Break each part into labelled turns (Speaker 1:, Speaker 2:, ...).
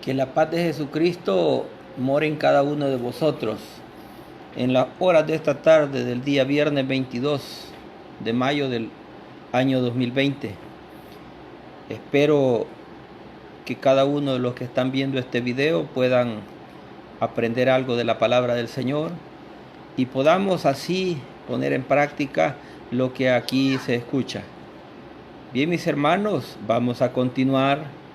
Speaker 1: Que la paz de Jesucristo more en cada uno de vosotros. En las horas de esta tarde del día viernes 22 de mayo del año 2020. Espero que cada uno de los que están viendo este video puedan aprender algo de la palabra del Señor y podamos así poner en práctica lo que aquí se escucha. Bien, mis hermanos, vamos a continuar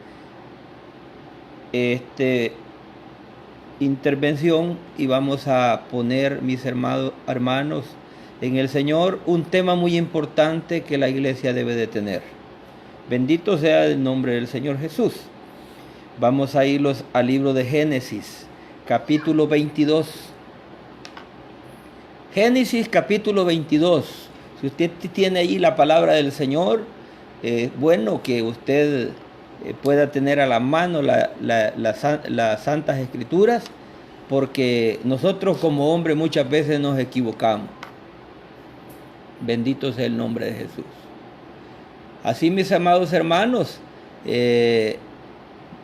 Speaker 1: intervención y vamos a poner, mis hermanos, en el Señor un tema muy importante que la iglesia debe de tener. Bendito sea el nombre del Señor Jesús. Vamos a irlos al libro de Génesis, capítulo 22. Génesis, capítulo 22. Si usted tiene ahí la palabra del Señor, bueno que usted pueda tener a la mano las Santas Escrituras, porque nosotros como hombres muchas veces nos equivocamos. Bendito sea el nombre de Jesús. Así, mis amados hermanos,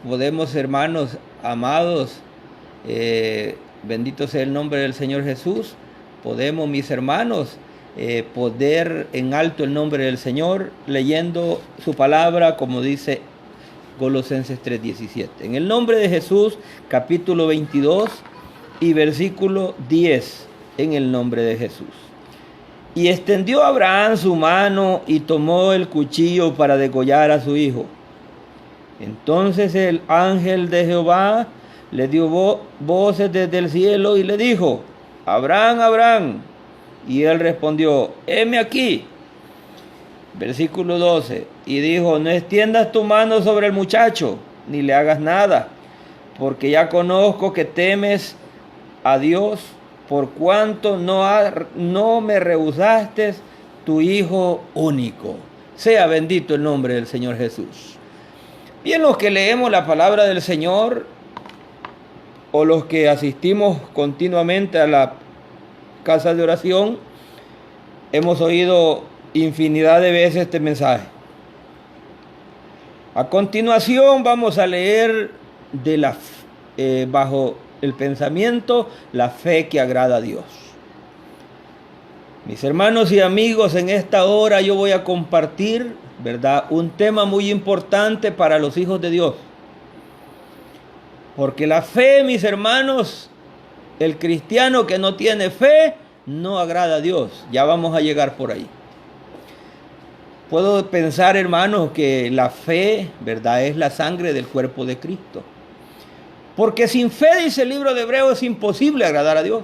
Speaker 1: podemos, hermanos amados, bendito sea el nombre del Señor Jesús, podemos, mis hermanos, poner en alto el nombre del Señor leyendo su palabra, como dice Colosenses 3:17. En el nombre de Jesús, capítulo 22 y versículo 10, en el nombre de Jesús. Y extendió Abraham su mano y tomó el cuchillo para degollar a su hijo. Entonces el ángel de Jehová le dio voces desde el cielo y le dijo: Abraham, Abraham. Y él respondió: heme aquí. Versículo 12. Y dijo: no extiendas tu mano sobre el muchacho, ni le hagas nada, porque ya conozco que temes a Dios, por cuanto no me rehusaste tu hijo único. Sea bendito el nombre del Señor Jesús. Bien, los que leemos la palabra del Señor, o los que asistimos continuamente a la casa de oración, hemos oído infinidad de veces este mensaje. A continuación vamos a leer bajo el pensamiento, la fe que agrada a Dios. Mis hermanos y amigos, en esta hora yo voy a compartir, ¿verdad?, un tema muy importante para los hijos de Dios. Porque la fe, mis hermanos, el cristiano que no tiene fe, no agrada a Dios. Ya vamos a llegar por ahí. Puedo pensar, hermanos, que la fe, ¿verdad?, es la sangre del cuerpo de Cristo. Porque sin fe, dice el libro de Hebreos, es imposible agradar a Dios.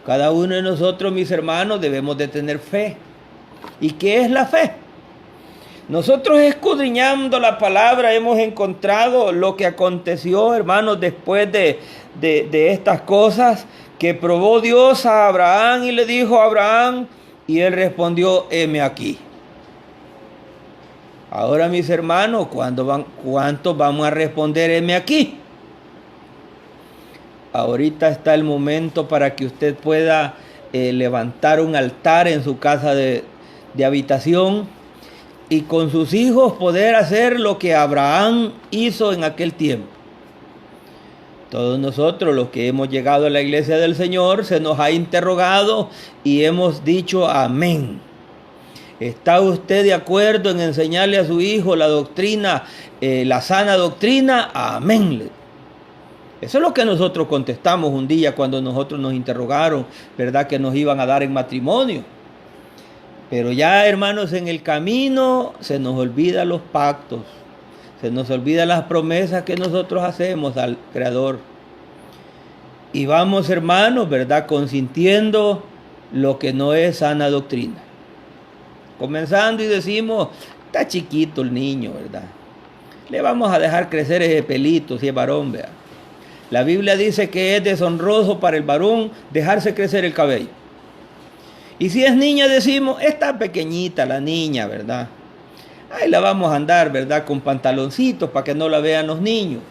Speaker 1: Cada uno de nosotros, mis hermanos, debemos de tener fe. ¿Y qué es la fe? Nosotros, escudriñando la palabra, hemos encontrado lo que aconteció, hermanos, después de estas cosas, que probó Dios a Abraham y le dijo a Abraham, y él respondió: heme aquí. Ahora, mis hermanos, ¿cuántos vamos a responder heme aquí? Ahorita está el momento para que usted pueda levantar un altar en su casa de habitación y con sus hijos poder hacer lo que Abraham hizo en aquel tiempo. Todos nosotros, los que hemos llegado a la iglesia del Señor, se nos ha interrogado y hemos dicho amén. ¿Está usted de acuerdo en enseñarle a su hijo la doctrina, la sana doctrina? Amén. Eso es lo que nosotros contestamos un día cuando nosotros nos interrogaron, ¿verdad?, que nos iban a dar en matrimonio. Pero ya, hermanos, en el camino se nos olvidan los pactos, se nos olvidan las promesas que nosotros hacemos al Creador. Y vamos, hermanos, ¿verdad?, consintiendo lo que no es sana doctrina. Comenzando y decimos: está chiquito el niño, ¿verdad? Le vamos a dejar crecer ese pelito si es varón, ¿verdad? La Biblia dice que es deshonroso para el varón dejarse crecer el cabello. Y si es niña, decimos: está pequeñita la niña, ¿verdad? Ahí la vamos a andar, ¿verdad?, con pantaloncitos para que no la vean los niños.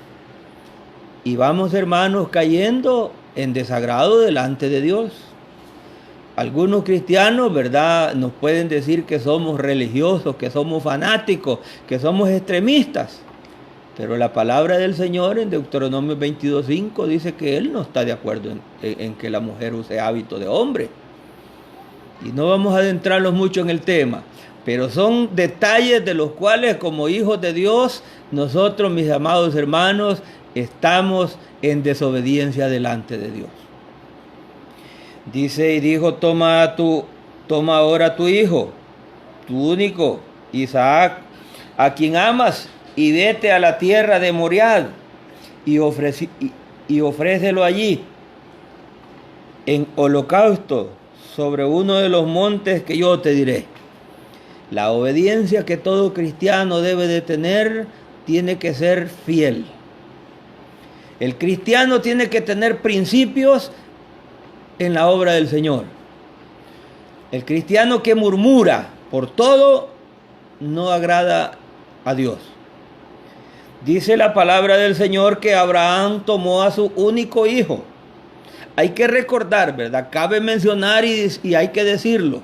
Speaker 1: Y vamos, hermanos, cayendo en desagrado delante de Dios. Algunos cristianos, ¿verdad?, nos pueden decir que somos religiosos, que somos fanáticos, que somos extremistas. Pero la palabra del Señor en Deuteronomio 22:5 dice que Él no está de acuerdo en que la mujer use hábito de hombre. Y no vamos a adentrarnos mucho en el tema, pero son detalles de los cuales como hijos de Dios, nosotros, mis amados hermanos, estamos en desobediencia delante de Dios. Dice, y dijo, toma ahora tu hijo, tu único, Isaac, a quien amas, y vete a la tierra de Moriad, y ofrécelo allí, en holocausto, sobre uno de los montes que yo te diré. La obediencia que todo cristiano debe de tener, tiene que ser fiel. El cristiano tiene que tener principios en la obra del Señor. El cristiano que murmura por todo no agrada a Dios. Dice la palabra del Señor que Abraham tomó a su único hijo. Hay que recordar, ¿verdad? Cabe mencionar y hay que decirlo,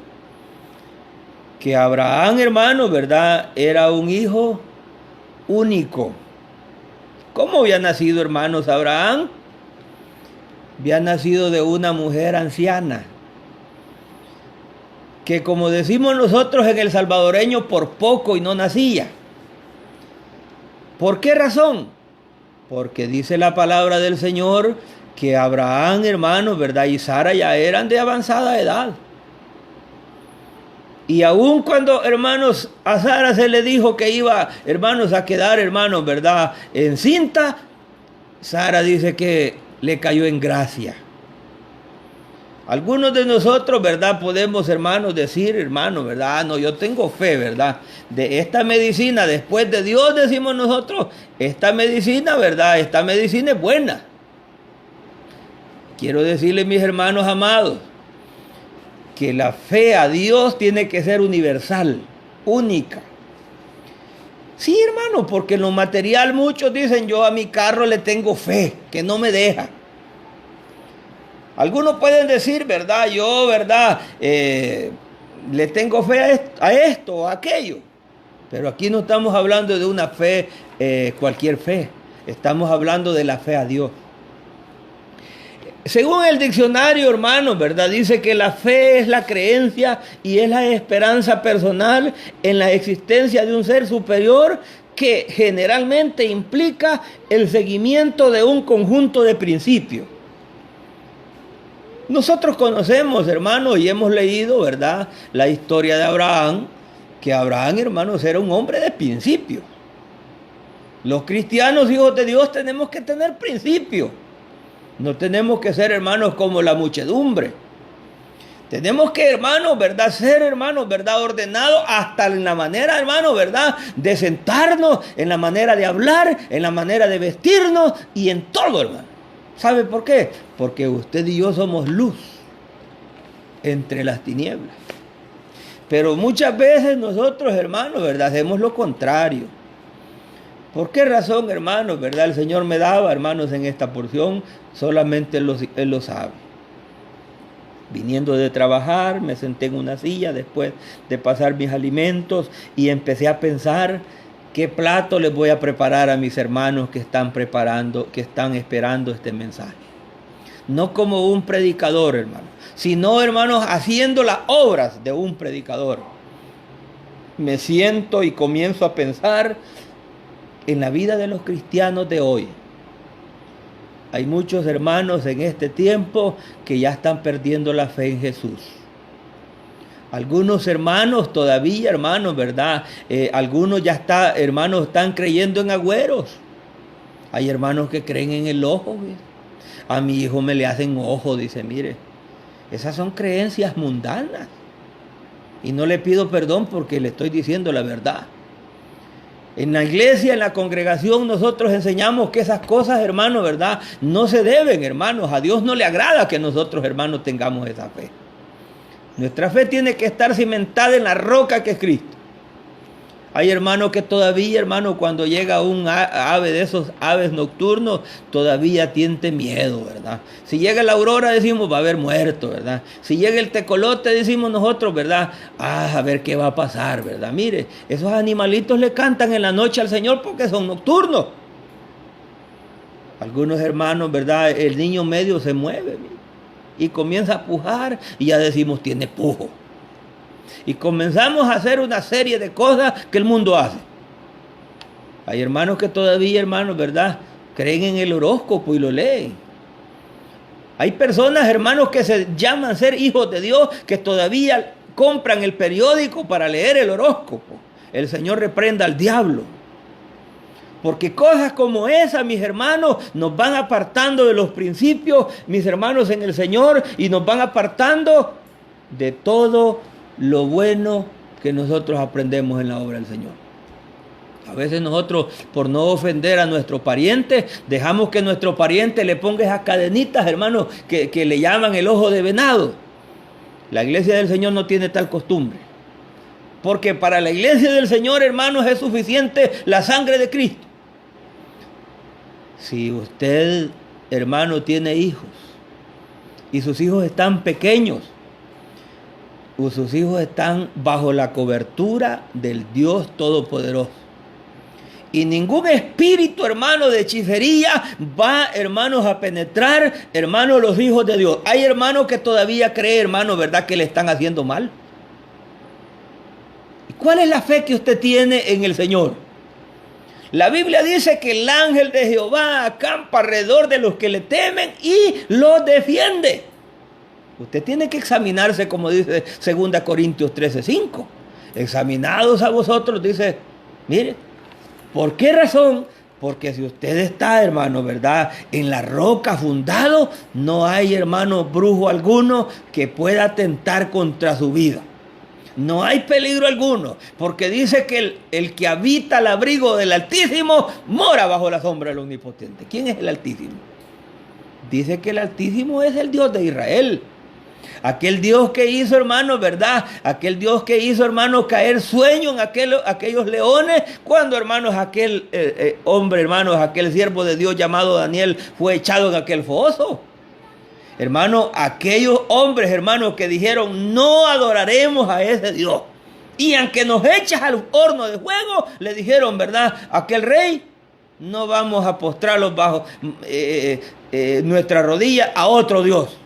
Speaker 1: que Abraham, hermano, ¿verdad? Era un hijo único. ¿Cómo había nacido, hermanos, Abraham? Había nacido de una mujer anciana, que como decimos nosotros en el salvadoreño, por poco y no nacía. ¿Por qué razón? Porque dice la palabra del Señor que Abraham, hermanos, ¿verdad? Y Sara ya eran de avanzada edad. Y aun cuando, hermanos, a Sara se le dijo que iba, hermanos, a quedar, hermanos, ¿verdad?, encinta, Sara dice que le cayó en gracia. Algunos de nosotros, ¿verdad?, podemos, hermanos, decir, hermanos, ¿verdad?, no, yo tengo fe, ¿verdad?, de esta medicina, después de Dios, decimos nosotros, esta medicina, ¿verdad?, esta medicina es buena. Quiero decirles, mis hermanos amados, que la fe a Dios tiene que ser universal, única. Sí, hermano, porque en lo material muchos dicen, yo a mi carro le tengo fe, que no me deja. Algunos pueden decir, ¿verdad? Yo, ¿verdad? Le tengo fe a esto o a aquello. Pero aquí no estamos hablando de una fe, cualquier fe. Estamos hablando de la fe a Dios. Según el diccionario, hermanos, ¿verdad? Dice que la fe es la creencia y es la esperanza personal en la existencia de un ser superior que generalmente implica el seguimiento de un conjunto de principios. Nosotros conocemos, hermanos, y hemos leído, ¿verdad?, la historia de Abraham, que Abraham, hermanos, era un hombre de principios. Los cristianos, hijos de Dios, tenemos que tener principios. No tenemos que ser, hermanos, como la muchedumbre. Tenemos que, hermanos, ¿verdad?, ser, hermanos, ¿verdad?, ordenados hasta en la manera, hermanos, ¿verdad?, de sentarnos, en la manera de hablar, en la manera de vestirnos y en todo, hermano. ¿Sabe por qué? Porque usted y yo somos luz entre las tinieblas. Pero muchas veces nosotros, hermanos, ¿verdad?, hacemos lo contrario. ¿Por qué razón, hermanos, verdad? El Señor me daba, hermanos, en esta porción, solamente Él lo sabe. Viniendo de trabajar, me senté en una silla después de pasar mis alimentos y empecé a pensar qué plato les voy a preparar a mis hermanos que están esperando este mensaje. No como un predicador, hermano, sino, hermanos, haciendo las obras de un predicador. Me siento y comienzo a pensar en la vida de los cristianos de hoy. Hay muchos hermanos en este tiempo que ya están perdiendo la fe en Jesús. Algunos hermanos todavía, hermanos, ¿verdad? Algunos hermanos, están creyendo en agüeros. Hay hermanos que creen en el ojo. ¿Ves? A mi hijo me le hacen ojo, dice, mire. Esas son creencias mundanas. Y no le pido perdón porque le estoy diciendo la verdad. En la iglesia, en la congregación, nosotros enseñamos que esas cosas, hermanos, ¿verdad?, no se deben, hermanos. A Dios no le agrada que nosotros, hermanos, tengamos esa fe. Nuestra fe tiene que estar cimentada en la roca que es Cristo. Hay hermanos que todavía, hermanos, cuando llega un ave de esos aves nocturnos, todavía tiene miedo, ¿verdad? Si llega la aurora, decimos, va a haber muerto, ¿verdad? Si llega el tecolote, decimos nosotros, ¿verdad? A ver qué va a pasar, ¿verdad? Mire, esos animalitos le cantan en la noche al Señor porque son nocturnos. Algunos hermanos, ¿verdad? El niño medio se mueve, mire, y comienza a pujar y ya decimos tiene pujo. Y comenzamos a hacer una serie de cosas que el mundo hace. Hay hermanos que todavía, hermanos, ¿verdad?, creen en el horóscopo y lo leen. Hay personas, hermanos, que se llaman ser hijos de Dios, que todavía compran el periódico para leer el horóscopo. El Señor reprenda al diablo. Porque cosas como esas, mis hermanos, nos van apartando de los principios, mis hermanos, en el Señor, y nos van apartando de todo lo bueno que nosotros aprendemos en la obra del Señor. A veces nosotros, por no ofender a nuestro pariente, dejamos que nuestro pariente le ponga esas cadenitas, hermanos, que le llaman el ojo de venado. La iglesia del Señor no tiene tal costumbre. Porque para la iglesia del Señor, hermanos, es suficiente la sangre de Cristo. Si usted, hermano, tiene hijos y sus hijos están pequeños, o sus hijos están bajo la cobertura del Dios Todopoderoso, y ningún espíritu, hermano, de hechicería va, hermanos, a penetrar, hermanos, los hijos de Dios. Hay hermanos que todavía creen, hermano, ¿verdad?, que le están haciendo mal. ¿Y cuál es la fe que usted tiene en el Señor? La Biblia dice que el ángel de Jehová acampa alrededor de los que le temen y los defiende. Usted tiene que examinarse, como dice 2 Corintios 13:5. Examinados a vosotros, dice, mire, ¿por qué razón? Porque si usted está, hermano, ¿verdad?, en la roca fundado, no hay, hermano, brujo alguno que pueda atentar contra su vida. No hay peligro alguno, porque dice que el que habita al abrigo del Altísimo mora bajo la sombra del Omnipotente. ¿Quién es el Altísimo? Dice que el Altísimo es el Dios de Israel. Aquel Dios que hizo, hermanos, ¿verdad? Aquel Dios que hizo, hermanos, caer sueño en aquellos leones, cuando, hermanos, aquel hombre, hermanos, aquel siervo de Dios llamado Daniel fue echado en aquel foso. Hermano, aquellos hombres, hermanos, que dijeron, no adoraremos a ese Dios. Y aunque nos echas al horno de fuego, le dijeron, ¿verdad?, aquel rey, no vamos a postrarlos bajo nuestra rodilla a otro Dios.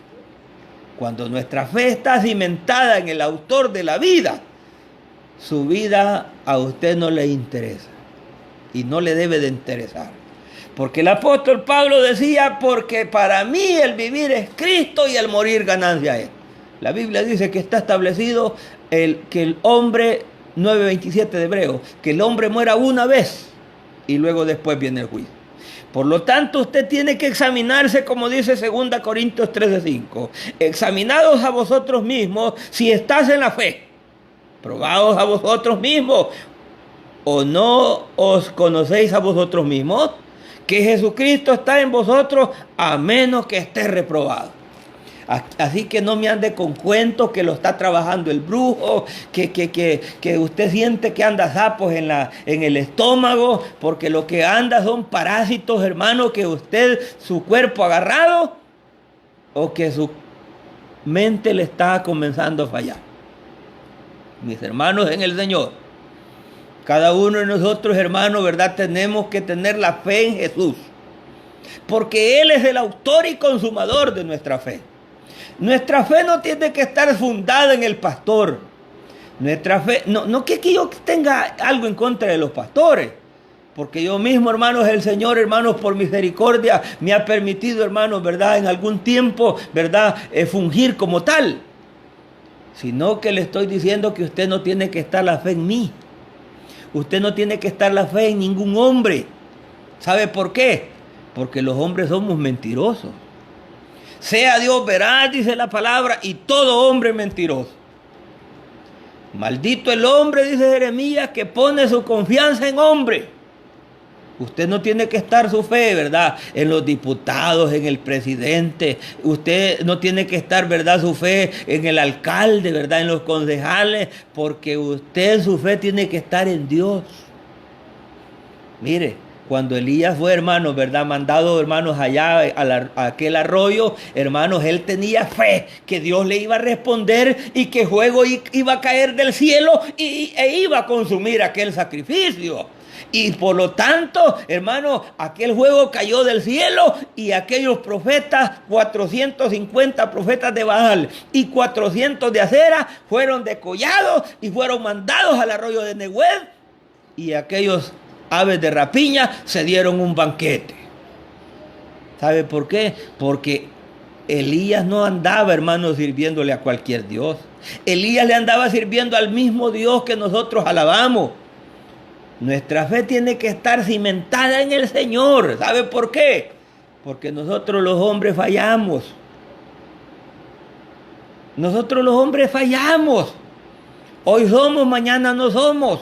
Speaker 1: Cuando nuestra fe está cimentada en el autor de la vida, su vida a usted no le interesa. Y no le debe de interesar. Porque el apóstol Pablo decía, porque para mí el vivir es Cristo y el morir ganancia es. La Biblia dice que está establecido que el hombre, 9:27 de Hebreo, que el hombre muera una vez y luego después viene el juicio. Por lo tanto, usted tiene que examinarse, como dice 2 Corintios 13:5. Examinados a vosotros mismos si estás en la fe. Probados a vosotros mismos. ¿O no os conocéis a vosotros mismos? Que Jesucristo está en vosotros, a menos que esté reprobado. Así que no me ande con cuentos que lo está trabajando el brujo, que usted siente que anda sapos en el estómago, porque lo que anda son parásitos, hermano, que usted, su cuerpo agarrado, o que su mente le está comenzando a fallar. Mis hermanos en el Señor, cada uno de nosotros, hermanos, ¿verdad?, tenemos que tener la fe en Jesús, porque Él es el autor y consumador de nuestra fe. Nuestra fe no tiene que estar fundada en el pastor. Nuestra fe, no que yo tenga algo en contra de los pastores, porque yo mismo, hermanos, el Señor, hermanos, por misericordia, me ha permitido, hermanos, ¿verdad?, en algún tiempo, ¿verdad?, fungir como tal. Sino que le estoy diciendo que usted no tiene que estar la fe en mí. Usted no tiene que estar la fe en ningún hombre. ¿Sabe por qué? Porque los hombres somos mentirosos. Sea Dios veraz, dice la palabra, y todo hombre mentiroso. Maldito el hombre, dice Jeremías, que pone su confianza en hombre. Usted no tiene que estar su fe, ¿verdad?, en los diputados, en el presidente. Usted no tiene que estar, ¿verdad?, su fe en el alcalde, ¿verdad?, en los concejales, porque usted, su fe tiene que estar en Dios. Mire, cuando Elías fue, hermanos, ¿verdad?, mandado, hermanos, allá a aquel arroyo, hermanos, él tenía fe que Dios le iba a responder y que fuego iba a caer del cielo e iba a consumir aquel sacrificio. Y por lo tanto, hermano, aquel fuego cayó del cielo y aquellos profetas, 450 profetas de Baal y 400 de Acera, fueron decollados y fueron mandados al arroyo de Nehued. Y aquellos aves de rapiña se dieron un banquete. ¿Sabe por qué? Porque Elías no andaba, hermano, sirviéndole a cualquier Dios. Elías le andaba sirviendo al mismo Dios que nosotros alabamos. Nuestra fe tiene que estar cimentada en el Señor. ¿Sabe por qué? Porque nosotros los hombres fallamos. Nosotros los hombres fallamos. Hoy somos, mañana no somos.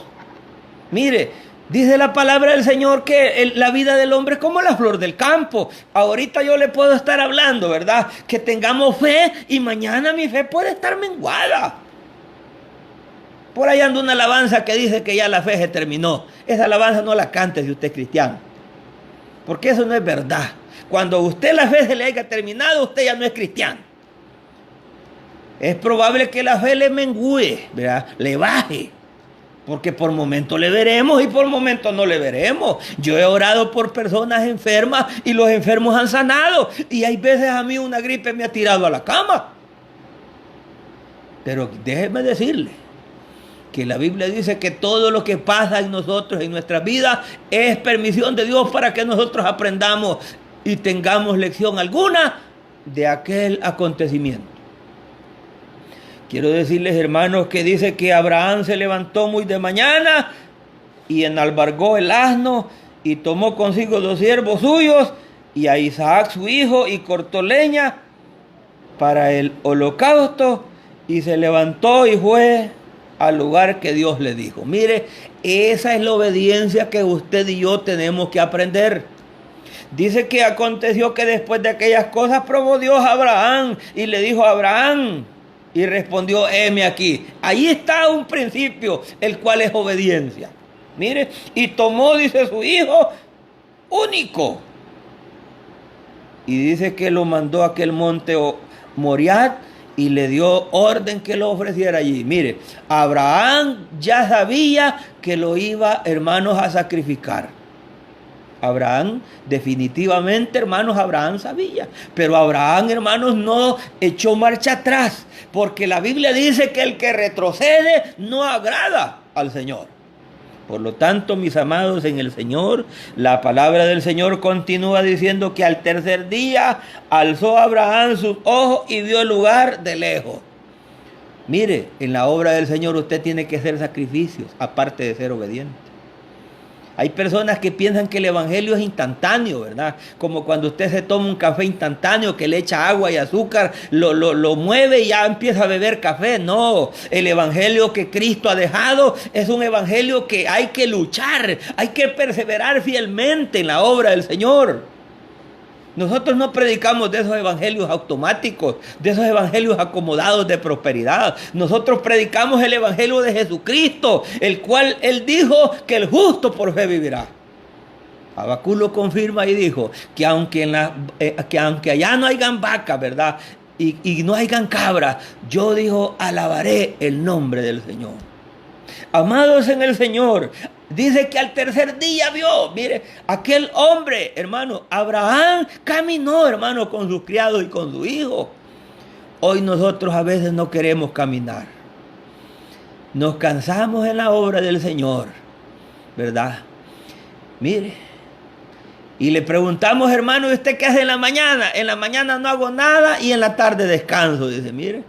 Speaker 1: Mire, dice la palabra del Señor que la vida del hombre es como la flor del campo. Ahorita yo le puedo estar hablando, ¿verdad? Que tengamos fe y mañana mi fe puede estar menguada. Por ahí anda una alabanza que dice que ya la fe se terminó. Esa alabanza no la cante si usted es cristiano. Porque eso no es verdad. Cuando usted la fe se le haya terminado, usted ya no es cristiano. Es probable que la fe le mengüe, ¿verdad? Le baje. Porque por momentos le veremos y por momentos no le veremos. Yo he orado por personas enfermas y los enfermos han sanado. Y hay veces a mí una gripe me ha tirado a la cama. Pero déjeme decirle que la Biblia dice que todo lo que pasa en nosotros, en nuestras vidas, es permisión de Dios para que nosotros aprendamos y tengamos lección alguna de aquel acontecimiento. Quiero decirles, hermanos, que dice que Abraham se levantó muy de mañana y enalbargó el asno y tomó consigo 2 siervos suyos y a Isaac su hijo y cortó leña para el holocausto y se levantó y fue al lugar que Dios le dijo. Mire, esa es la obediencia que usted y yo tenemos que aprender. Dice que aconteció que después de aquellas cosas probó Dios a Abraham y le dijo a Abraham, y respondió, heme aquí. Ahí está un principio, el cual es obediencia. Mire, y tomó, dice, su hijo único. Y dice que lo mandó a aquel monte Moriah y le dio orden que lo ofreciera allí. Mire, Abraham ya sabía que lo iba, hermanos, a sacrificar. Abraham, definitivamente, hermanos, Abraham sabía. Pero Abraham, hermanos, no echó marcha atrás. Porque la Biblia dice que el que retrocede no agrada al Señor. Por lo tanto, mis amados en el Señor, la palabra del Señor continúa diciendo que al tercer día alzó Abraham sus ojos y vio el lugar de lejos. Mire, en la obra del Señor usted tiene que hacer sacrificios, aparte de ser obediente. Hay personas que piensan que el evangelio es instantáneo, ¿verdad? Como cuando usted se toma un café instantáneo que le echa agua y azúcar, lo mueve y ya empieza a beber café. No, el evangelio que Cristo ha dejado es un evangelio que hay que luchar, hay que perseverar fielmente en la obra del Señor. Nosotros no predicamos de esos evangelios automáticos, de esos evangelios acomodados de prosperidad. Nosotros predicamos el evangelio de Jesucristo, el cual Él dijo que el justo por fe vivirá. Habacuc lo confirma y dijo que aunque allá no hayan vacas, ¿verdad? Y no hayan cabras, yo dijo, alabaré el nombre del Señor. Amados en el Señor, dice que al tercer día vio, mire, aquel hombre, hermano, Abraham caminó, hermano, con sus criados y con su hijo. Hoy nosotros a veces no queremos caminar. Nos cansamos en la obra del Señor, ¿verdad? Mire, y le preguntamos, hermano, ¿y usted qué hace en la mañana? En la mañana no hago nada y en la tarde descanso, dice, mire.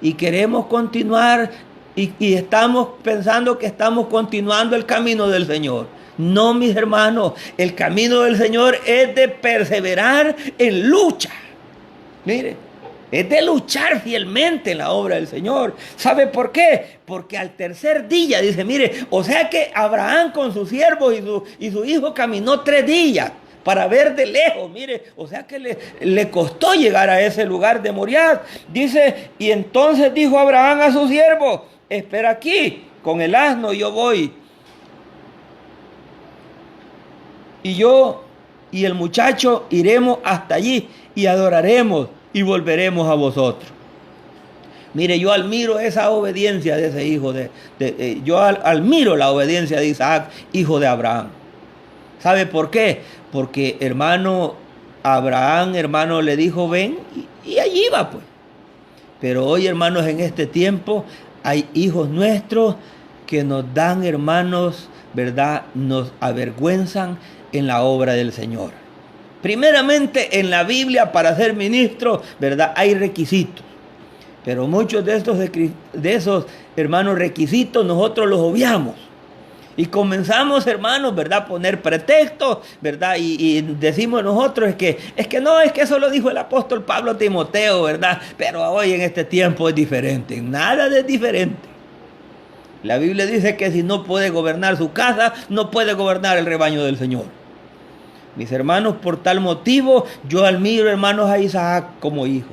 Speaker 1: Y queremos continuar y estamos pensando que estamos continuando el camino del Señor. No, mis hermanos, el camino del Señor es de perseverar en lucha. Mire, es de luchar fielmente en la obra del Señor. ¿Sabe por qué? Porque al tercer día, dice, mire, o sea que Abraham con sus siervos y su hijo caminó 3 días para ver de lejos, mire, o sea que le costó llegar a ese lugar de Moriah. Dice, y entonces dijo Abraham a su siervo, espera aquí, con el asno yo voy. Y yo y el muchacho iremos hasta allí y adoraremos y volveremos a vosotros. Mire, yo admiro esa obediencia de ese hijo, admiro la obediencia de Isaac, hijo de Abraham. ¿Sabe por qué? Porque, hermano, Abraham, hermano, le dijo, ven, y allí va, pues. Pero hoy, hermanos, en este tiempo, hay hijos nuestros que nos dan, hermanos, ¿verdad? Nos avergüenzan en la obra del Señor. Primeramente, en la Biblia, para ser ministro, ¿verdad? Hay requisitos. Pero muchos de esos, hermanos, requisitos nosotros los obviamos. Y comenzamos, hermanos, ¿verdad? A poner pretextos, ¿verdad? Y decimos nosotros es que eso lo dijo el apóstol Pablo a Timoteo, ¿verdad? Pero hoy en este tiempo es diferente. Nada es diferente. La Biblia dice que si no puede gobernar su casa, no puede gobernar el rebaño del Señor. Mis hermanos, por tal motivo, yo admiro, hermanos, a Isaac como hijo.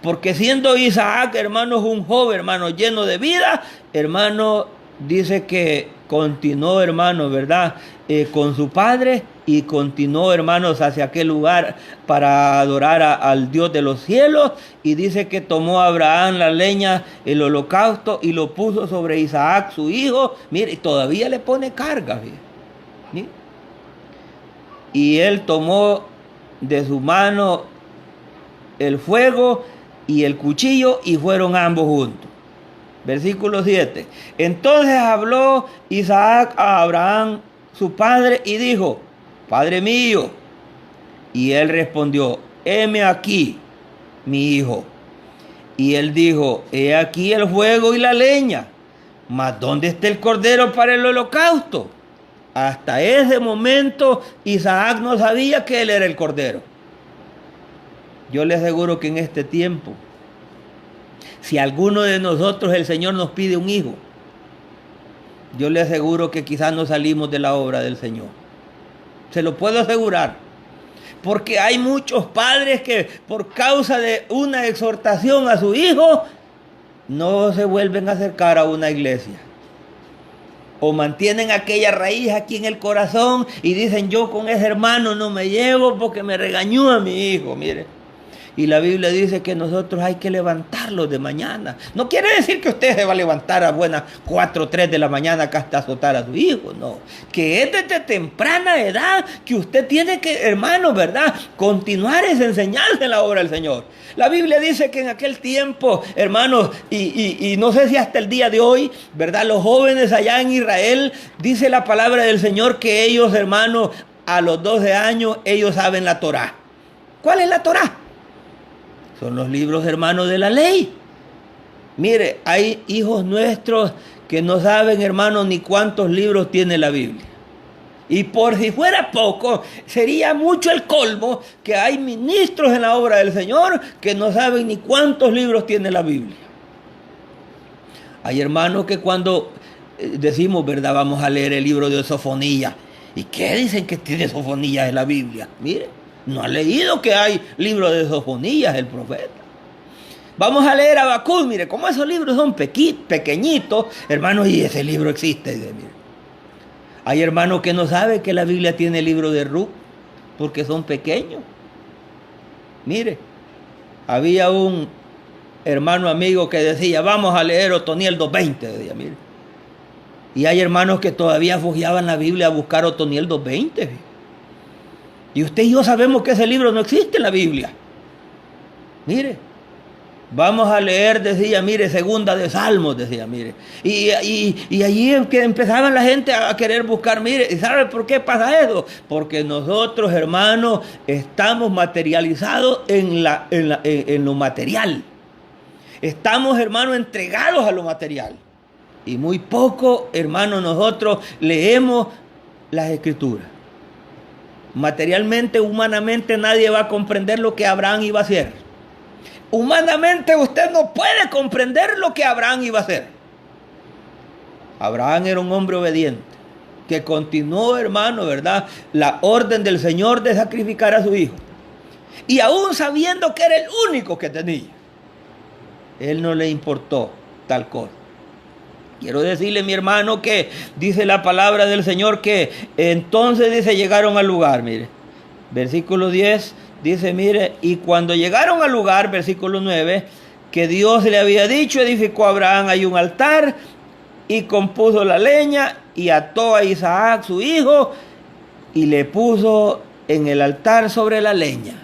Speaker 1: Porque siendo Isaac, hermanos, un joven, hermano, lleno de vida, hermano, dice que continuó, hermano, ¿verdad? Con su padre y continuó, hermanos, hacia aquel lugar para adorar al Dios de los cielos. Y dice que tomó a Abraham la leña, el holocausto, y lo puso sobre Isaac, su hijo. Mire, todavía le pone carga, ¿sí? Y él tomó de su mano el fuego y el cuchillo y fueron ambos juntos. Versículo 7. Entonces habló Isaac a Abraham, su padre, y dijo, Padre mío. Y él respondió, heme aquí, mi hijo. Y él dijo, he aquí el fuego y la leña, mas ¿dónde está el cordero para el holocausto? Hasta ese momento Isaac no sabía que él era el cordero. Yo le aseguro que en este tiempo, si alguno de nosotros el Señor nos pide un hijo, yo le aseguro que quizás no salimos de la obra del Señor. Se lo puedo asegurar. Porque hay muchos padres que por causa de una exhortación a su hijo, no se vuelven a acercar a una iglesia. O mantienen aquella raíz aquí en el corazón y dicen, yo con ese hermano no me llevo porque me regañó a mi hijo, mire. Y la Biblia dice que nosotros hay que levantarlo de mañana. No quiere decir que usted se va a levantar a buenas 4 o 3 de la mañana acá hasta azotar a su hijo, no. Que es desde temprana edad que usted tiene que, hermano, ¿verdad? Continuar esa enseñanza en la obra del Señor. La Biblia dice que en aquel tiempo, hermanos, y no sé si hasta el día de hoy, ¿verdad? Los jóvenes allá en Israel, dice la palabra del Señor que ellos, hermanos, a los 12 años, ellos saben la Torá. ¿Cuál es la Torá? Son los libros, hermanos, de la ley. Mire, hay hijos nuestros que no saben, hermanos, ni cuántos libros tiene la Biblia. Y por si fuera poco, sería mucho el colmo que hay ministros en la obra del Señor que no saben ni cuántos libros tiene la Biblia. Hay hermanos que cuando decimos, ¿verdad? Vamos a leer el libro de Sofonías. ¿Y qué dicen que tiene Sofonías en la Biblia? Mire. No ha leído que hay libros de Sofonías, el profeta. Vamos a leer Habacuc, mire, como esos libros son pequeñitos, hermanos, y ese libro existe. Mire. Hay hermanos que no saben que la Biblia tiene el libro de Ruth, porque son pequeños. Mire, había un hermano amigo que decía, vamos a leer Otoniel 2:20, decía, mire. Y hay hermanos que todavía fogueaban la Biblia a buscar Otoniel 2:20. Y usted y yo sabemos que ese libro no existe en la Biblia. Mire, vamos a leer, decía, mire, segunda de Salmos, decía, mire. Y allí que empezaban la gente a querer buscar, mire, ¿y sabe por qué pasa eso? Porque nosotros, hermanos, estamos materializados en lo material. Estamos, hermanos, entregados a lo material. Y muy poco, hermanos, nosotros leemos las Escrituras. Materialmente, humanamente, nadie va a comprender lo que Abraham iba a hacer. Humanamente usted no puede comprender lo que Abraham iba a hacer. Abraham era un hombre obediente, que continuó, hermano, ¿verdad? La orden del Señor de sacrificar a su hijo. Y aún sabiendo que era el único que tenía, él no le importó tal cosa. Quiero decirle, mi hermano, que dice la palabra del Señor que entonces, dice, llegaron al lugar, mire. Versículo 10 dice, mire, y cuando llegaron al lugar, versículo 9, que Dios le había dicho, edificó a Abraham ahí un altar y compuso la leña y ató a Isaac su hijo y le puso en el altar sobre la leña.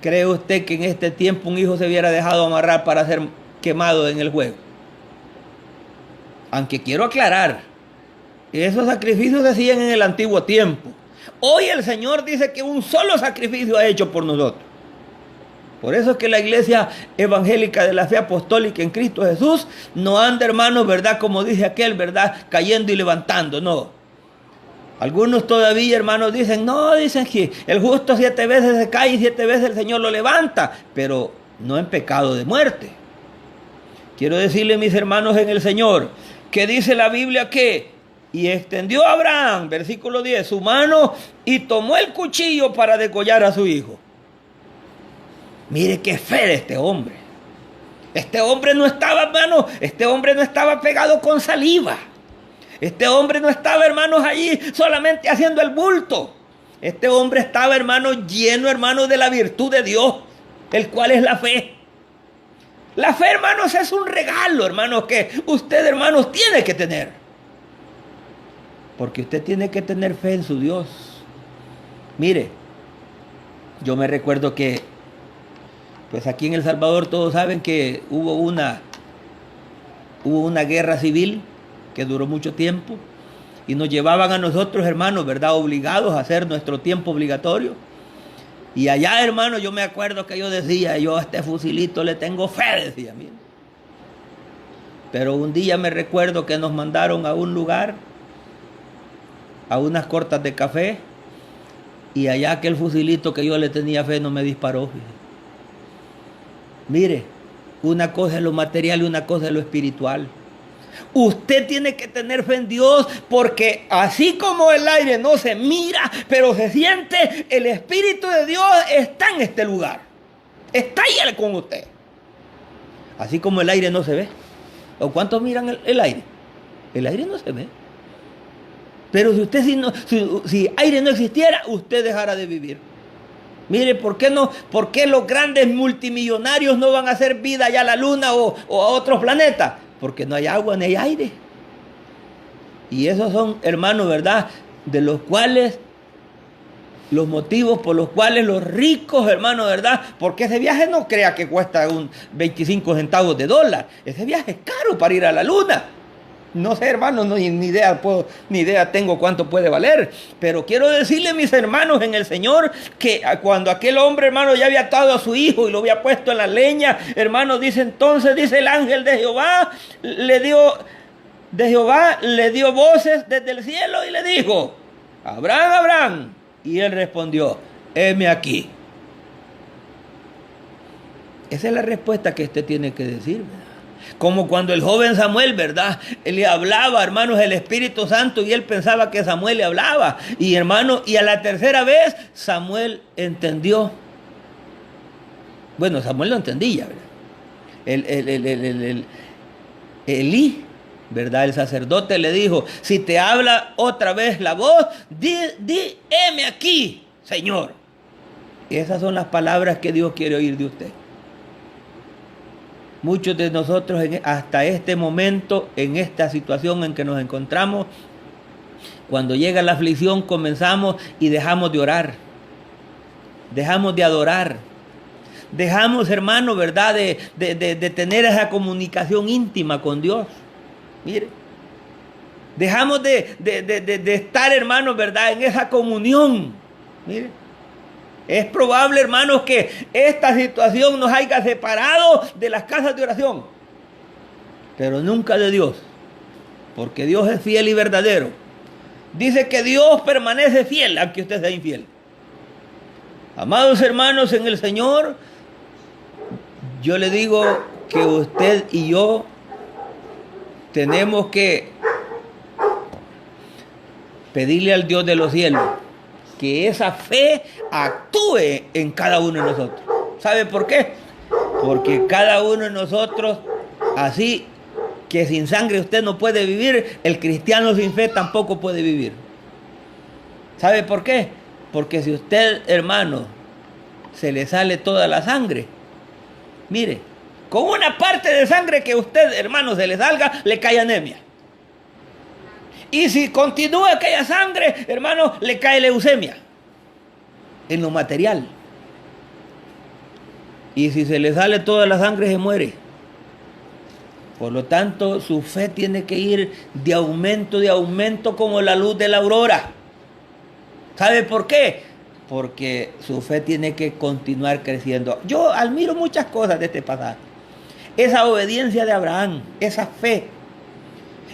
Speaker 1: ¿Cree usted que en este tiempo un hijo se hubiera dejado amarrar para ser quemado en el fuego? Aunque quiero aclarar, esos sacrificios se hacían en el antiguo tiempo. Hoy el Señor dice que un solo sacrificio ha hecho por nosotros. Por eso es que la iglesia evangélica de la fe apostólica en Cristo Jesús no anda, hermanos, ¿verdad? Como dice aquel, ¿verdad? Cayendo y levantando, no. Algunos todavía, hermanos, dicen que el justo 7 veces se cae y 7 veces el Señor lo levanta, pero no en pecado de muerte. Quiero decirle, mis hermanos en el Señor, que dice la Biblia que, y extendió a Abraham, versículo 10, su mano y tomó el cuchillo para degollar a su hijo. Mire qué fe de este hombre. Este hombre no estaba, hermano, pegado con saliva. Este hombre no estaba, hermanos, allí solamente haciendo el bulto. Este hombre estaba, hermanos, lleno, hermanos, de la virtud de Dios, el cual es la fe. La fe, hermanos, es un regalo, hermanos, que usted, hermanos, tiene que tener. Porque usted tiene que tener fe en su Dios. Mire, yo me recuerdo que, pues aquí en El Salvador todos saben que hubo una guerra civil que duró mucho tiempo y nos llevaban a nosotros, hermanos, ¿verdad?, obligados a hacer nuestro tiempo obligatorio. Y allá, hermanos, yo me acuerdo que yo decía, yo a este fusilito le tengo fe, decía, mire. Pero un día me recuerdo que nos mandaron a un lugar, a unas cortas de café, y allá aquel fusilito que yo le tenía fe no me disparó, fíjate. Mire, una cosa es lo material y una cosa es lo espiritual. Usted tiene que tener fe en Dios, porque así como el aire no se mira, pero se siente, el Espíritu de Dios está en este lugar. Está ahí con usted. Así como el aire no se ve. ¿O cuántos miran el aire? El aire no se ve. Pero si aire no existiera, usted dejara de vivir. Mire, ¿por qué los grandes multimillonarios no van a hacer vida allá a la luna o a otros planetas? Porque no hay agua ni hay aire. Y esos son, hermanos, ¿verdad?, de los cuales, los motivos por los cuales los ricos, hermanos, ¿verdad? Porque ese viaje no crea que cuesta 25 centavos de dólar. Ese viaje es caro para ir a la luna. No sé, hermanos, ni idea tengo cuánto puede valer. Pero quiero decirle, mis hermanos en el Señor, que cuando aquel hombre, hermano, ya había atado a su hijo y lo había puesto en la leña, hermano, dice el ángel de Jehová, le dio voces desde el cielo y le dijo: Abraham, Abraham. Y él respondió: heme aquí. Esa es la respuesta que usted tiene que decir, ¿verdad? Como cuando el joven Samuel, ¿verdad?, él le hablaba, hermanos, el Espíritu Santo, y él pensaba que Samuel le hablaba. Y, hermano, y a la tercera vez Samuel entendió. Bueno, Samuel lo entendía, ¿verdad? Elí, ¿verdad?, el sacerdote le dijo: si te habla otra vez la voz, di, heme aquí, Señor. Y esas son las palabras que Dios quiere oír de usted. Muchos de nosotros hasta este momento, en esta situación en que nos encontramos, cuando llega la aflicción, comenzamos y dejamos de orar, dejamos de adorar, dejamos, hermano, ¿verdad?, de tener esa comunicación íntima con Dios. Mire, dejamos de estar, hermanos, ¿verdad?, en esa comunión. Mire, es probable, hermanos, que esta situación nos haya separado de las casas de oración, pero nunca de Dios, porque Dios es fiel y verdadero. Dice que Dios permanece fiel, aunque usted sea infiel. Amados hermanos en el Señor, yo le digo que usted y yo tenemos que pedirle al Dios de los cielos que esa fe actúe en cada uno de nosotros. ¿Sabe por qué? Porque cada uno de nosotros, así que sin sangre usted no puede vivir, el cristiano sin fe tampoco puede vivir. ¿Sabe por qué? Porque si usted, hermano, se le sale toda la sangre, Mire, con una parte de sangre que usted, hermano, se le salga, le cae anemia. Y si continúa aquella sangre, hermano, le cae leucemia en lo material. Y si se le sale toda la sangre, se muere. Por lo tanto, su fe tiene que ir de aumento como la luz de la aurora. ¿Sabe por qué? Porque su fe tiene que continuar creciendo. Yo admiro muchas cosas de este pasaje. Esa obediencia de Abraham, esa fe,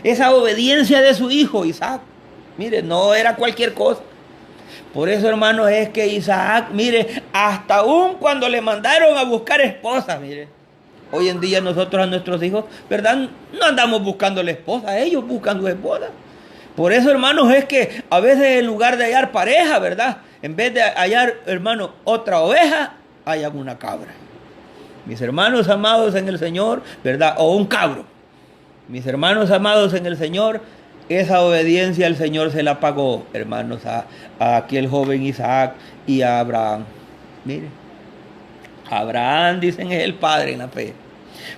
Speaker 1: esa obediencia de su hijo Isaac. Mire, no era cualquier cosa. Por eso, hermanos, es que Isaac, mire, hasta aún cuando le mandaron a buscar esposa, mire. Hoy en día nosotros a nuestros hijos, ¿verdad? No andamos buscándole esposa, ellos buscan su esposa. Por eso, hermanos, es que a veces en lugar de hallar pareja, ¿verdad? En vez de hallar, hermano, otra oveja, hallan una cabra. Mis hermanos amados en el Señor, ¿verdad? O un cabro. Mis hermanos amados en el Señor, esa obediencia al Señor se la pagó, hermanos, a aquel joven Isaac y a Abraham. Mire, Abraham, dicen, es el padre en la fe.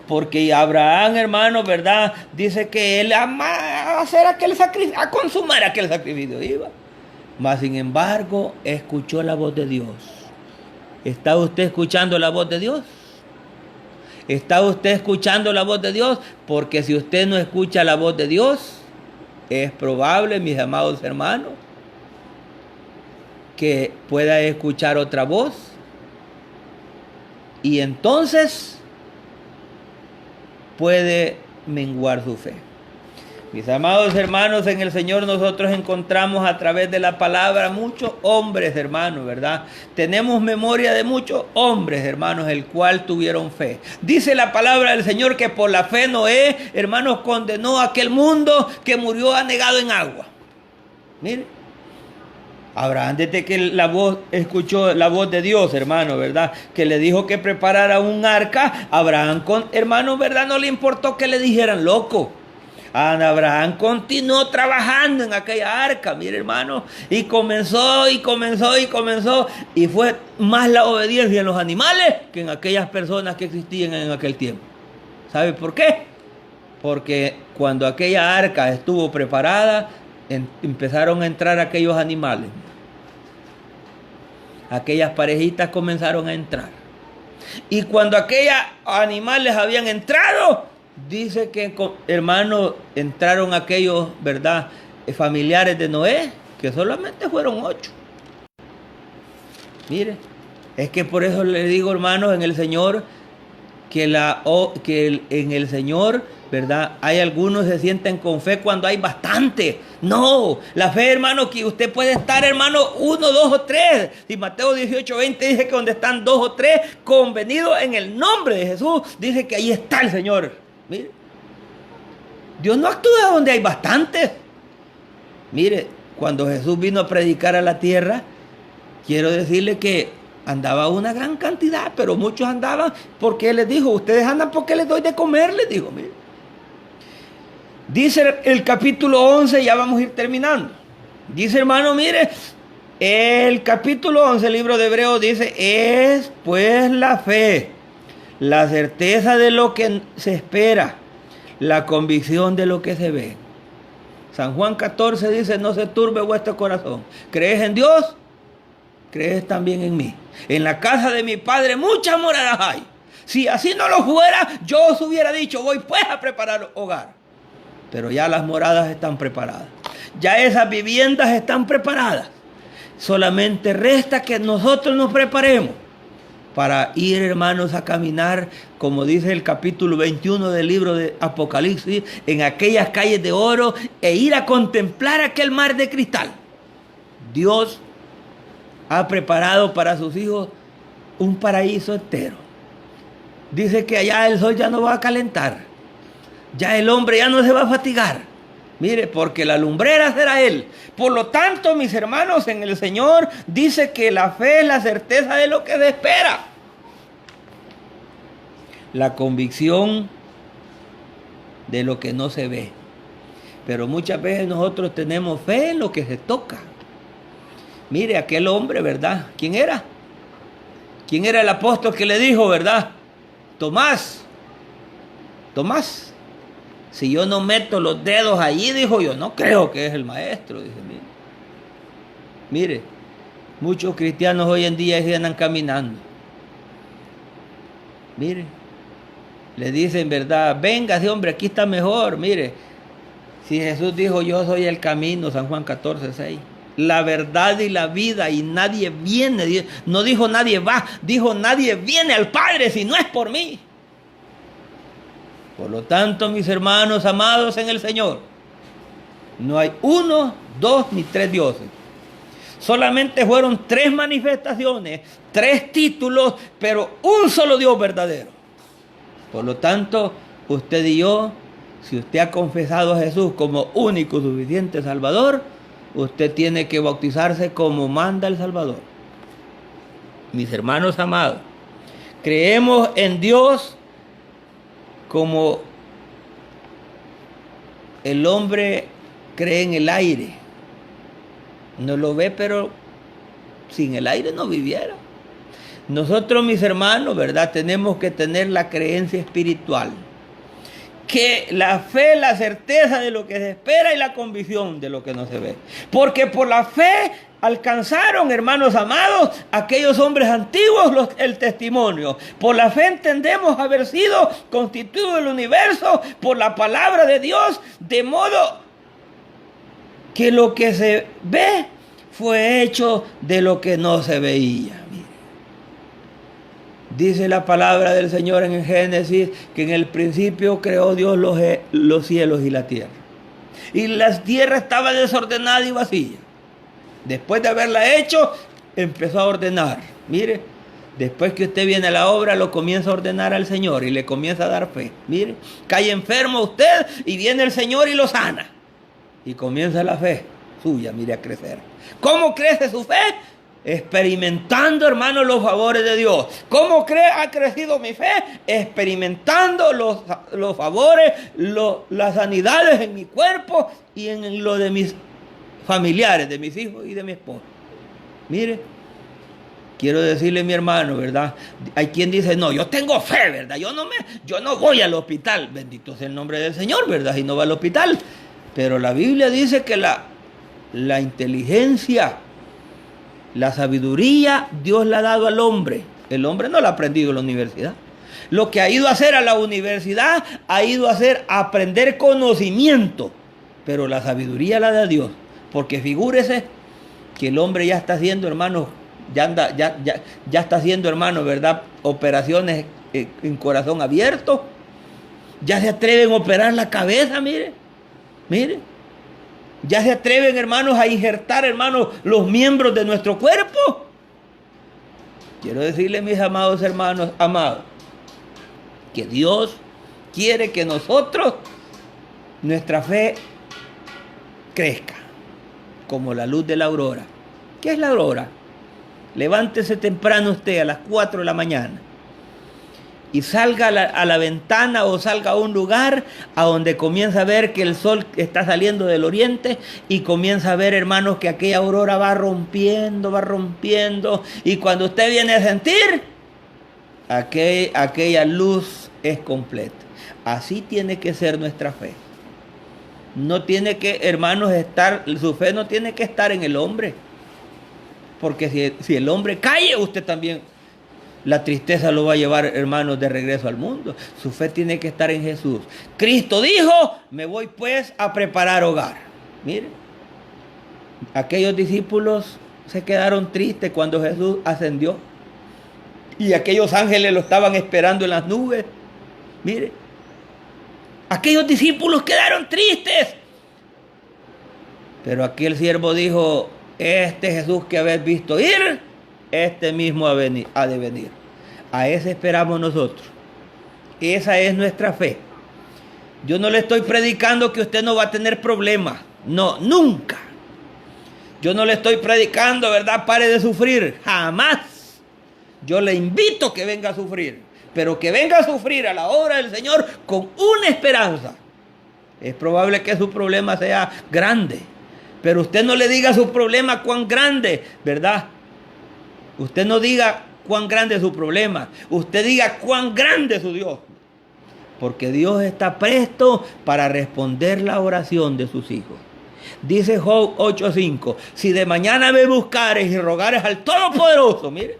Speaker 1: Porque Abraham, hermano, ¿verdad? Dice que él ama hacer aquel sacrificio, a consumar aquel sacrificio. Iba. Mas, sin embargo, escuchó la voz de Dios. ¿Está usted escuchando la voz de Dios? ¿Está usted escuchando la voz de Dios? Porque si usted no escucha la voz de Dios, es probable, mis amados hermanos, que pueda escuchar otra voz. Y entonces puede menguar su fe. Mis amados hermanos en el Señor, nosotros encontramos a través de la palabra muchos hombres, hermanos, ¿verdad? Tenemos memoria de muchos hombres, hermanos, el cual tuvieron fe. Dice la palabra del Señor que por la fe Noé, hermanos, condenó a aquel mundo que murió anegado en agua. Mire. Abraham, desde que escuchó la voz de Dios, hermano, ¿verdad? Que le dijo que preparara un arca. Abraham, hermano, ¿verdad? No le importó que le dijeran loco. Abraham continuó trabajando en aquella arca, mire, hermano. Y comenzó. Y fue más la obediencia en los animales que en aquellas personas que existían en aquel tiempo. ¿Sabe por qué? Porque cuando aquella arca estuvo preparada, empezaron a entrar aquellos animales. Aquellas parejitas comenzaron a entrar. Y cuando aquellos animales habían entrado, dice que, hermanos, entraron aquellos, ¿verdad?, familiares de Noé, que solamente fueron 8. Mire, es que por eso le digo, hermanos, en el Señor, que en el Señor, ¿verdad? Hay algunos que se sienten con fe cuando hay bastante. No, la fe, hermano, que usted puede estar, hermano, 1, 2 o 3. Y Mateo 18:20 dice que donde están 2 o 3 convenidos en el nombre de Jesús, dice que ahí está el Señor. Mire, Dios no actúa donde hay bastante. Mire, cuando Jesús vino a predicar a la tierra, quiero decirle que andaba una gran cantidad, pero muchos andaban porque Él les dijo, ustedes andan porque les doy de comer, les dijo, mire. Dice el capítulo 11, ya vamos a ir terminando. Dice, hermano, mire, el capítulo 11, el libro de Hebreos dice, es pues la fe, la certeza de lo que se espera, la convicción de lo que se ve. San Juan 14 dice, no se turbe vuestro corazón. ¿Crees en Dios? ¿Crees también en mí? En la casa de mi Padre muchas moradas hay. Si así no lo fuera, yo os hubiera dicho, voy pues a preparar hogar. Pero ya las moradas están preparadas. Ya esas viviendas están preparadas. Solamente resta que nosotros nos preparemos para ir, hermanos, a caminar, como dice el capítulo 21 del libro de Apocalipsis, en aquellas calles de oro e ir a contemplar aquel mar de cristal. Dios ha preparado para sus hijos un paraíso entero. Dice que allá el sol ya no va a calentar. Ya el hombre ya no se va a fatigar. Mire, porque la lumbrera será Él. Por lo tanto, mis hermanos en el Señor, dice que la fe es la certeza de lo que se espera. La convicción de lo que no se ve. Pero muchas veces nosotros tenemos fe en lo que se toca. Mire, aquel hombre, ¿verdad? ¿Quién era? ¿Quién era el apóstol que le dijo, verdad? Tomás, si yo no meto los dedos allí, dijo, yo no creo que es el maestro. Dice, mire, muchos cristianos hoy en día andan caminando. Mire, le dicen, verdad, véngase hombre, aquí está mejor. Mire, si Jesús dijo, yo soy el camino, San Juan 14:6, la verdad y la vida, y nadie viene, no dijo nadie va, dijo nadie viene al Padre si no es por mí. Por lo tanto, mis hermanos amados en el Señor, no hay 1, 2 ni 3 dioses. Solamente fueron 3 manifestaciones, 3 títulos, pero un solo Dios verdadero. Por lo tanto, usted y yo, si usted ha confesado a Jesús como único, suficiente Salvador, usted tiene que bautizarse como manda el Salvador. Mis hermanos amados, creemos en Dios como el hombre cree en el aire. No lo ve, pero sin el aire no viviera. Nosotros, mis hermanos, ¿verdad? Tenemos que tener la creencia espiritual. Que la fe, la certeza de lo que se espera y la convicción de lo que no se ve. Porque por la fe alcanzaron, hermanos amados, aquellos hombres antiguos el testimonio. Por la fe entendemos haber sido constituido el universo por la palabra de Dios, de modo que lo que se ve fue hecho de lo que no se veía. Dice la palabra del Señor en el Génesis que en el principio creó Dios los cielos y la tierra. Y la tierra estaba desordenada y vacía. Después de haberla hecho, empezó a ordenar. Mire, después que usted viene a la obra, lo comienza a ordenar al Señor y le comienza a dar fe. Mire, cae enfermo usted y viene el Señor y lo sana. Y comienza la fe suya, mire, a crecer. ¿Cómo crece su fe? Experimentando, hermanos, los favores de Dios. ¿Cómo ha crecido mi fe? Experimentando los favores, las sanidades en mi cuerpo y en lo de mis familiares, de mis hijos y de mi esposa. Mire, quiero decirle, mi hermano, ¿verdad? Hay quien dice, no, yo tengo fe, ¿verdad? Yo no voy al hospital. Bendito sea el nombre del Señor, ¿verdad? Y no va al hospital. Pero la Biblia dice que la inteligencia, la sabiduría, Dios la ha dado al hombre. El hombre no la ha aprendido en la universidad. Lo que ha ido a hacer a la universidad, ha ido a hacer aprender conocimiento. Pero la sabiduría la da Dios. Porque figúrese que el hombre ya está haciendo, hermanos, ya está haciendo, hermanos, ¿verdad? Operaciones en corazón abierto. Ya se atreven a operar la cabeza, mire. Ya se atreven, hermanos, a injertar, hermanos, los miembros de nuestro cuerpo. Quiero decirles, mis amados hermanos, amados, que Dios quiere que nosotros, nuestra fe crezca como la luz de la aurora. ¿Qué es la aurora? Levántese temprano usted a las 4 de la mañana y salga a la ventana o salga a un lugar a donde comienza a ver que el sol está saliendo del oriente y comienza a ver, hermanos, que aquella aurora va rompiendo, y cuando usted viene a sentir, aquella luz es completa. Así tiene que ser nuestra fe. No tiene que, hermanos, su fe no tiene que estar en el hombre, porque si el hombre cae, usted también, la tristeza lo va a llevar, hermanos, de regreso al mundo. Su fe tiene que estar en Jesús. Cristo dijo, me voy pues a preparar hogar. Mire, aquellos discípulos se quedaron tristes cuando Jesús ascendió. Y aquellos ángeles lo estaban esperando en las nubes. Mire, aquellos discípulos quedaron tristes. Pero aquel siervo dijo, este Jesús que habéis visto ir, este mismo ha de venir. A ese esperamos nosotros. Esa es nuestra fe. Yo no le estoy predicando que usted no va a tener problemas. No, nunca. Yo no le estoy predicando, ¿verdad? Pare de sufrir. Jamás. Yo le invito a que venga a sufrir. Pero que venga a sufrir a la obra del Señor con una esperanza. Es probable que su problema sea grande. Pero usted no le diga a su problema cuán grande, ¿verdad? Usted no diga cuán grande es su problema. Usted diga cuán grande es su Dios. Porque Dios está presto para responder la oración de sus hijos. Dice Job 8:5, si de mañana me buscares y rogares al Todopoderoso, mire,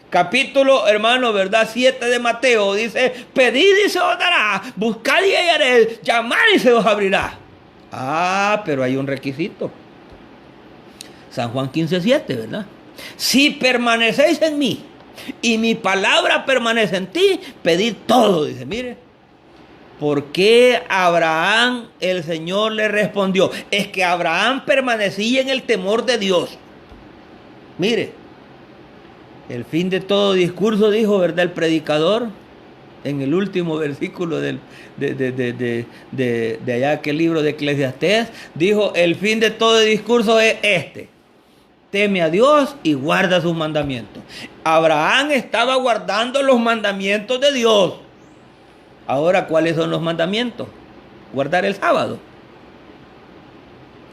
Speaker 1: capítulo, hermano, ¿verdad? 7 de Mateo, dice, pedid y se os dará, buscad y hallaréis, llamad y se os abrirá. Ah, pero hay un requisito. San Juan 15:7, ¿verdad? Si permanecéis en mí y mi palabra permanece en ti, pedid todo, dice, mire. ¿Por qué Abraham el Señor le respondió? Es que Abraham permanecía en el temor de Dios. Mire, el fin de todo discurso, dijo, ¿verdad? El predicador, en el último versículo de allá, aquel libro de Eclesiastés, dijo, el fin de todo discurso es este: teme a Dios y guarda sus mandamientos. Abraham estaba guardando los mandamientos de Dios. Ahora, ¿cuáles son los mandamientos? Guardar el sábado.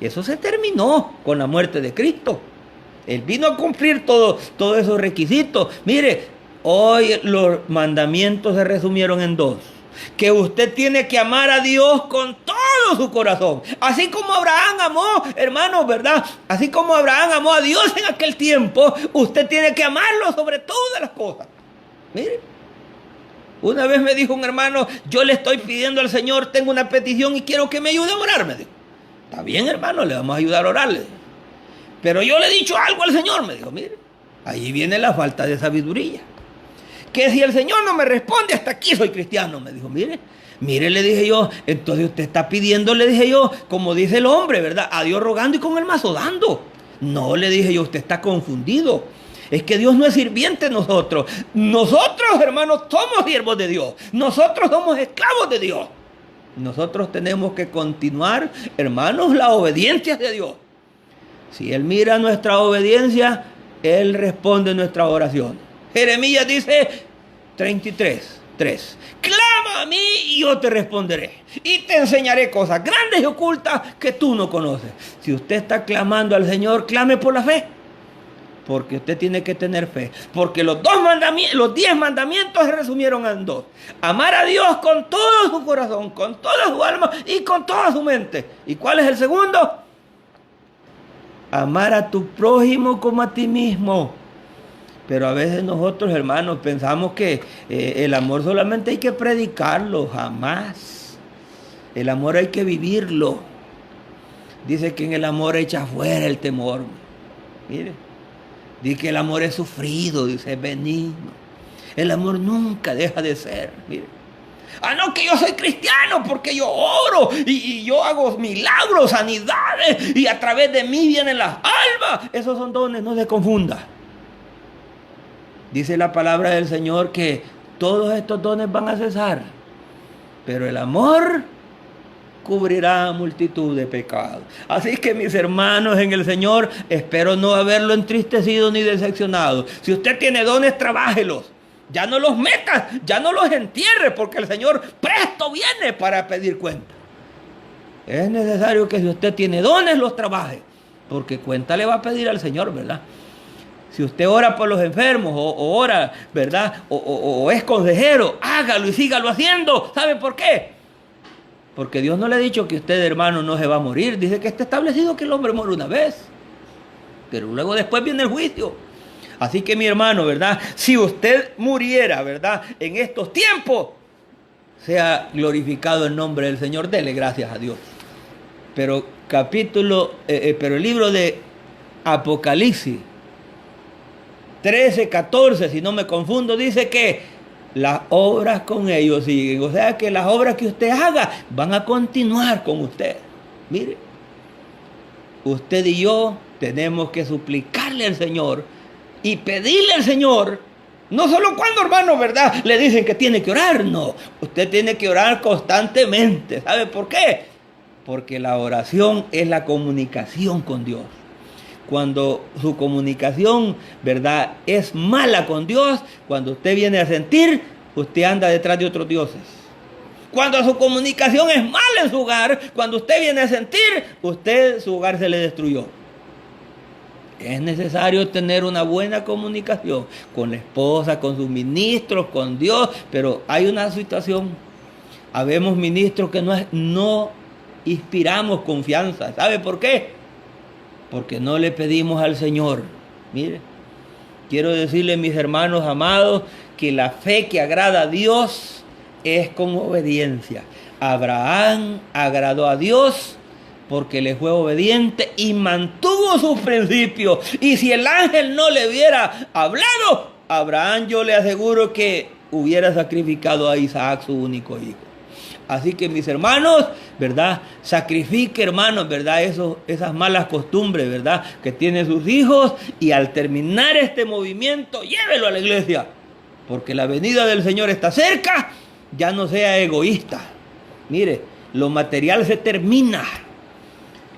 Speaker 1: Eso se terminó con la muerte de Cristo. Él vino a cumplir todos esos requisitos. Mire, hoy los mandamientos se resumieron en dos. Que usted tiene que amar a Dios con todo su corazón. Así como Abraham amó, hermanos, ¿verdad? Así como Abraham amó a Dios en aquel tiempo, usted tiene que amarlo sobre todas las cosas. Mire. Una vez me dijo un hermano, yo le estoy pidiendo al Señor, tengo una petición y quiero que me ayude a orar. Me dijo, está bien, hermano, le vamos a ayudar a orarle. Pero yo le he dicho algo al Señor, me dijo, mire, ahí viene la falta de sabiduría. Que si el Señor no me responde, hasta aquí soy cristiano, me dijo, mire, le dije yo, entonces usted está pidiendo, le dije yo, como dice el hombre, ¿verdad? A Dios rogando y con el mazo dando. No, le dije yo, usted está confundido. Es que Dios no es sirviente de nosotros. Nosotros, hermanos, somos siervos de Dios. Nosotros somos esclavos de Dios. Nosotros tenemos que continuar, hermanos, la obediencia de Dios. Si Él mira nuestra obediencia, Él responde nuestra oración. Jeremías dice 33:3. Clama a mí y yo te responderé. Y te enseñaré cosas grandes y ocultas que tú no conoces. Si usted está clamando al Señor, clame por la fe. Porque usted tiene que tener fe. Porque los 10 mandamientos se resumieron en dos. Amar a Dios con todo su corazón, con toda su alma y con toda su mente. ¿Y cuál es el segundo? Amar a tu prójimo como a ti mismo. Pero a veces nosotros, hermanos, pensamos que el amor solamente hay que predicarlo. Jamás. El amor hay que vivirlo. Dice que en el amor echa fuera el temor. Mire. Dice que el amor es sufrido, dice, es benigno. El amor nunca deja de ser. Mire. Ah, no, que yo soy cristiano porque yo oro y yo hago milagros, sanidades y a través de mí vienen las almas. Esos son dones, no se confunda. Dice la palabra del Señor que todos estos dones van a cesar, pero el amor cubrirá multitud de pecados. Así que mis hermanos en el Señor, espero no haberlo entristecido ni decepcionado. Si usted tiene dones, trabájelos. Ya no los metas, ya no los entierre, porque el Señor presto viene para pedir cuenta. Es necesario que si usted tiene dones, los trabaje, porque cuenta le va a pedir al Señor, ¿verdad? Si usted ora por los enfermos o ora, ¿verdad? O es consejero, hágalo y sígalo haciendo. ¿Sabe por qué? Porque Dios no le ha dicho que usted, hermano, no se va a morir. Dice que está establecido que el hombre muere una vez. Pero luego después viene el juicio. Así que mi hermano, ¿verdad? Si usted muriera, ¿verdad? En estos tiempos, sea glorificado el nombre del Señor. Dele gracias a Dios. Pero el libro de Apocalipsis 13:14, si no me confundo, dice que las obras con ellos siguen. O sea que las obras que usted haga van a continuar con usted. Mire, usted y yo tenemos que suplicarle al Señor y pedirle al Señor. No solo cuando, hermano, ¿verdad? Le dicen que tiene que orar. No, usted tiene que orar constantemente. ¿Sabe por qué? Porque la oración es la comunicación con Dios. Cuando su comunicación, ¿verdad?, es mala con Dios, cuando usted viene a sentir, usted anda detrás de otros dioses. Cuando su comunicación es mala en su hogar, cuando usted viene a sentir, su hogar se le destruyó. Es necesario tener una buena comunicación con la esposa, con sus ministros, con Dios, pero hay una situación. Habemos ministros que no inspiramos confianza. ¿Sabe por qué? Porque no le pedimos al Señor. Mire, quiero decirle, mis hermanos amados, que la fe que agrada a Dios es con obediencia. Abraham agradó a Dios porque le fue obediente y mantuvo sus principios. Y si el ángel no le hubiera hablado, Abraham, yo le aseguro que hubiera sacrificado a Isaac, su único hijo. Así que, mis hermanos, ¿verdad? Sacrifique, hermanos, ¿verdad? Esas malas costumbres, ¿verdad? Que tienen sus hijos, y al terminar este movimiento, llévelo a la iglesia. Porque la venida del Señor está cerca. Ya no sea egoísta. Mire, lo material se termina.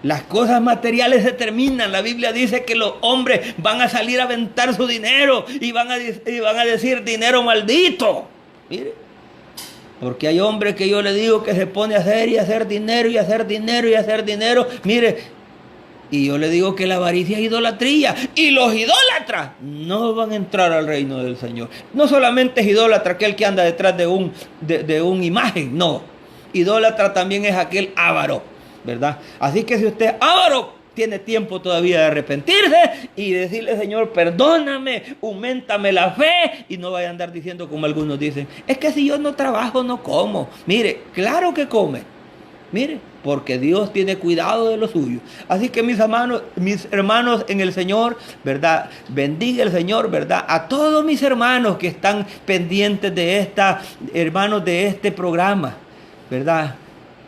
Speaker 1: Las cosas materiales se terminan. La Biblia dice que los hombres van a salir a aventar su dinero y van a decir dinero maldito. Mire, porque hay hombres que yo le digo que se pone a hacer y hacer dinero y hacer dinero y hacer dinero. Mire, y yo le digo que la avaricia es idolatría. Y los idólatras no van a entrar al reino del Señor. No solamente es idólatra aquel que anda detrás de un imagen, no. Idólatra también es aquel avaro, ¿verdad? Así que si usted es avaro, tiene tiempo todavía de arrepentirse y decirle: Señor, perdóname, auméntame la fe. Y no vaya a andar diciendo como algunos dicen: es que si yo no trabajo, no como. Mire, claro que come. Mire, porque Dios tiene cuidado de lo suyo. Así que, mis hermanos en el Señor, ¿verdad? Bendiga el Señor, ¿verdad? A todos mis hermanos que están pendientes de hermanos de este programa, ¿verdad?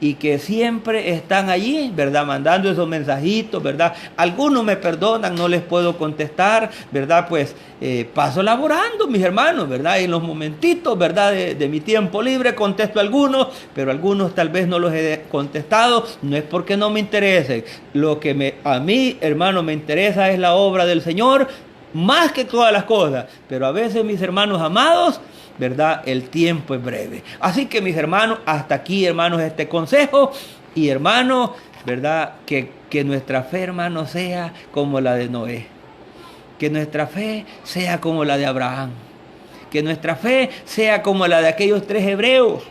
Speaker 1: Y que siempre están allí, ¿verdad? Mandando esos mensajitos, ¿verdad? Algunos me perdonan, no les puedo contestar, ¿verdad? Pues paso laborando, mis hermanos, ¿verdad? En los momentitos, ¿verdad? De mi tiempo libre contesto algunos, pero algunos tal vez no los he contestado. No es porque no me interesen. Lo que a mí, hermano, me interesa es la obra del Señor, más que todas las cosas. Pero a veces, mis hermanos amados, ¿verdad? El tiempo es breve. Así que, mis hermanos, hasta aquí, hermanos, este consejo. Y, hermanos, ¿verdad? Que nuestra fe, hermanos, sea como la de Noé. Que nuestra fe sea como la de Abraham. Que nuestra fe sea como la de aquellos 3 hebreos.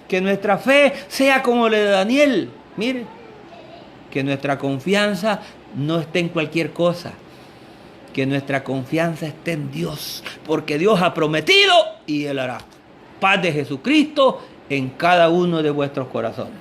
Speaker 1: Que nuestra fe sea como la de Daniel. Mire, que nuestra confianza no esté en cualquier cosa. Que nuestra confianza esté en Dios, porque Dios ha prometido y Él hará. Paz de Jesucristo en cada uno de vuestros corazones.